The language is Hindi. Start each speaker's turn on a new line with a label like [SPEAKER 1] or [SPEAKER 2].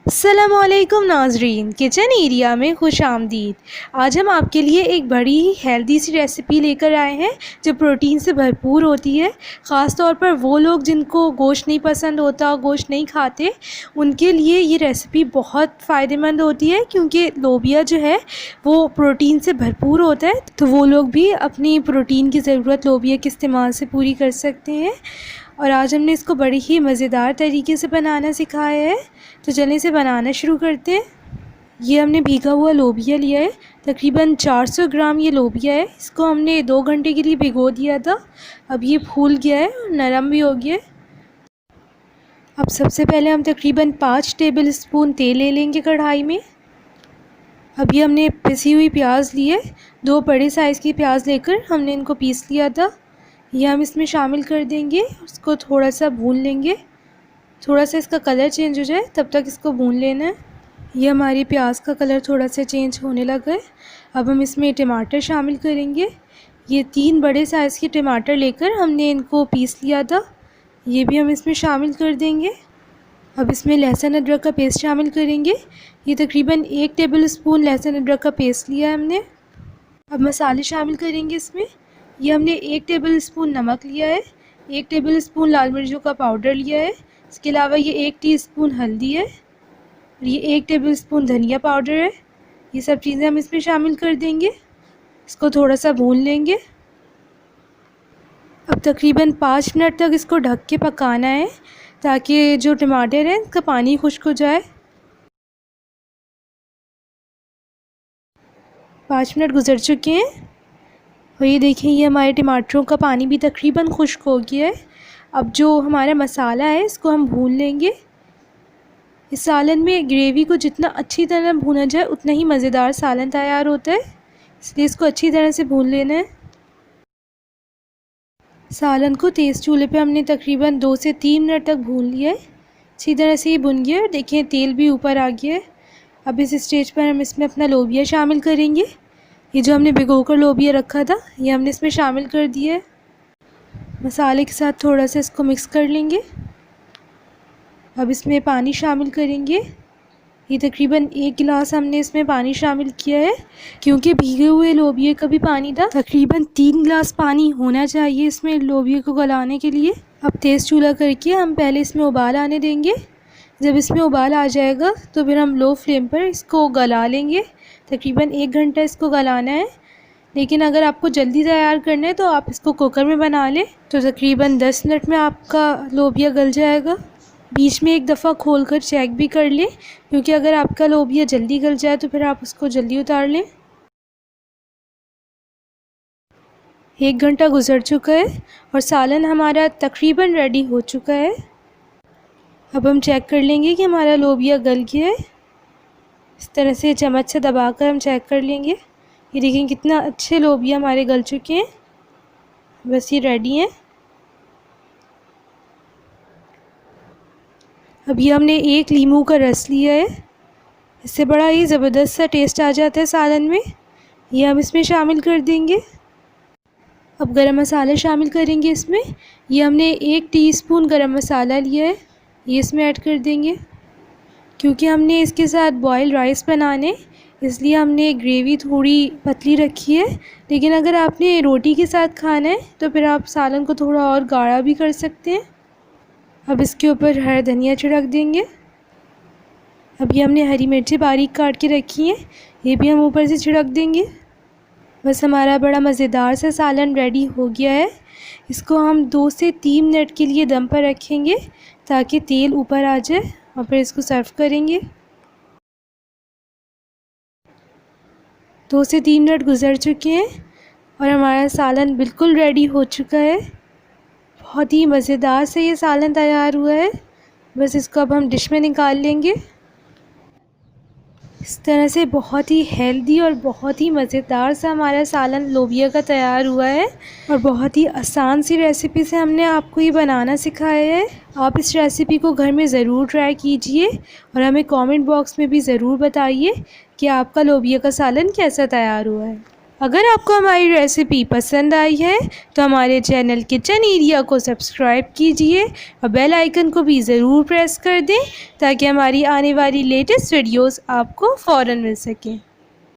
[SPEAKER 1] अस्सलामुअलैकुम नाजरीन, किचन एरिया में खुश आमदीद। आज हम आपके लिए एक बड़ी ही हेल्दी सी रेसिपी लेकर आए हैं जो प्रोटीन से भरपूर होती है। ख़ास तौर पर वो लोग जिनको गोश्त नहीं पसंद होता, गोश्त नहीं खाते, उनके लिए ये रेसिपी बहुत फ़ायदेमंद होती है क्योंकि लोबिया जो है वो प्रोटीन से भरपूर होता है। तो वो लोग भी अपनी प्रोटीन की ज़रूरत लोबिया के इस्तेमाल से पूरी कर सकते हैं। और आज हमने इसको बड़ी ही मज़ेदार तरीके से बनाना सिखाया है। तो चलिए इसे बनाना शुरू करते हैं। ये हमने भीगा हुआ लोबिया लिया है, तकरीबन 400 ग्राम ये लोबिया है। इसको हमने 2 घंटे के लिए भिगो दिया था। अब ये फूल गया है और नरम भी हो गया है। अब सबसे पहले हम तकरीबन 5 टेबल स्पून तेल ले लेंगे कढ़ाई में। अभी हमने पिसी हुई प्याज ली है, 2 बड़े साइज़ की प्याज लेकर हमने इनको पीस लिया था। ये हम इसमें शामिल कर देंगे, उसको थोड़ा सा भून लेंगे। थोड़ा सा इसका कलर चेंज हो जाए तब तक इसको भून लेना है। ये हमारी प्याज का कलर थोड़ा सा चेंज होने लगा है। अब हम इसमें टमाटर शामिल करेंगे। ये 3 बड़े साइज़ के टमाटर लेकर हमने इनको पीस लिया था, ये भी हम इसमें शामिल कर देंगे। अब इसमें लहसुन अदरक का पेस्ट शामिल करेंगे। ये तकरीबन 1 टेबल स्पून लहसुन अदरक का पेस्ट लिया है हमने। अब मसाले शामिल करेंगे इसमें। ये हमने 1 टेबल स्पून नमक लिया है, 1 टेबल स्पून लाल मिर्चों का पाउडर लिया है। इसके अलावा ये 1 टीस्पून हल्दी है और ये 1 टेबल स्पून धनिया पाउडर है। ये सब चीज़ें हम इसमें शामिल कर देंगे। इसको थोड़ा सा भून लेंगे। अब तकरीबन 5 मिनट तक इसको ढक के पकाना है ताकि जो टमाटर है इसका पानी खुश्क हो जाए। 5 मिनट गुजर चुके हैं और ये देखें, ये हमारे टमाटरों का पानी भी तकरीबन खुश्क हो गया है। अब जो हमारा मसाला है इसको हम भून लेंगे। इस सालन में ग्रेवी को जितना अच्छी तरह भूना जाए उतना ही मज़ेदार सालन तैयार होता है, इसलिए इसको अच्छी तरह से भून लेना है। सालन को तेज़ चूल्हे पे हमने तकरीबन 2 से 3 मिनट तक भून लिया है। अच्छी तरह से ये भुन गया है, देखिए तेल भी ऊपर आ गया है। अब इस स्टेज पर हम इसमें अपना लोबिया शामिल करेंगे। ये जो हमने भिगो कर लोबिया रखा था ये हमने इसमें शामिल कर दिया है। मसाले के साथ थोड़ा सा इसको मिक्स कर लेंगे। अब इसमें पानी शामिल करेंगे। ये तकरीबन 1 गिलास हमने इसमें पानी शामिल किया है क्योंकि भीगे हुए लोबिया का भी पानी था। तकरीबन 3 गिलास पानी होना चाहिए इसमें लोबिया को गलाने के लिए। अब तेज़ चूल्हा करके हम पहले इसमें उबाल आने देंगे। जब इसमें उबाल आ जाएगा तो फिर हम लो फ्लेम पर इसको गला लेंगे। तकरीबन 1 घंटा इसको गलाना है, लेकिन अगर आपको जल्दी तैयार करना है तो आप इसको कुकर में बना लें तो तकरीबन 10 मिनट में आपका लोबिया गल जाएगा। बीच में एक दफ़ा खोलकर चेक भी कर लें क्योंकि अगर आपका लोबिया जल्दी गल जाए तो फिर आप उसको जल्दी उतार लें। 1 घंटा गुजर चुका है और सालन हमारा तकरीबन रेडी हो चुका है। अब हम चेक कर लेंगे कि हमारा लोबिया गल गया है। इस तरह से चम्मच से दबाकर हम चेक कर लेंगे। ये देखें कितना अच्छे लोबिया हमारे गल चुके हैं। बस ये रेडी हैं। अभी हमने 1 लीमू का रस लिया है, इससे बड़ा ही ज़बरदस्त सा टेस्ट आ जाता है सालन में। ये हम इसमें शामिल कर देंगे। अब गरम मसाला शामिल करेंगे इसमें। ये हमने 1 टीस्पून गरम मसाला लिया है, ये इसमें ऐड कर देंगे। क्योंकि हमने इसके साथ बॉयल राइस बनाने इसलिए हमने ग्रेवी थोड़ी पतली रखी है, लेकिन अगर आपने रोटी के साथ खाना है तो फिर आप सालन को थोड़ा और गाढ़ा भी कर सकते हैं। अब इसके ऊपर हरा धनिया छिड़क देंगे। अभी हमने हरी मिर्ची बारीक काट के रखी हैं, ये भी हम ऊपर से छिड़क देंगे। बस हमारा बड़ा मज़ेदार सा सालन रेडी हो गया है। इसको हम 2 से 3 मिनट के लिए दम पर रखेंगे ताकि तेल ऊपर आ जाए और फिर इसको सर्व करेंगे। 2 से 3 मिनट गुजर चुके हैं और हमारा सालन बिल्कुल रेडी हो चुका है। बहुत ही मज़ेदार से ये सालन तैयार हुआ है। बस इसको अब हम डिश में निकाल लेंगे। इस तरह से बहुत ही हेल्दी और बहुत ही मज़ेदार सा हमारा सालन लोबिया का तैयार हुआ है और बहुत ही आसान सी रेसिपी से हमने आपको ये बनाना सिखाया है। आप इस रेसिपी को घर में ज़रूर ट्राई कीजिए और हमें कमेंट बॉक्स में भी ज़रूर बताइए कि आपका लोबिया का सालन कैसा तैयार हुआ है। अगर आपको हमारी रेसिपी पसंद आई है तो हमारे चैनल किचन एरिया को सब्सक्राइब कीजिए और बेल आइकन को भी ज़रूर प्रेस कर दें ताकि हमारी आने वाली लेटेस्ट वीडियोस आपको फ़ौरन मिल सकें।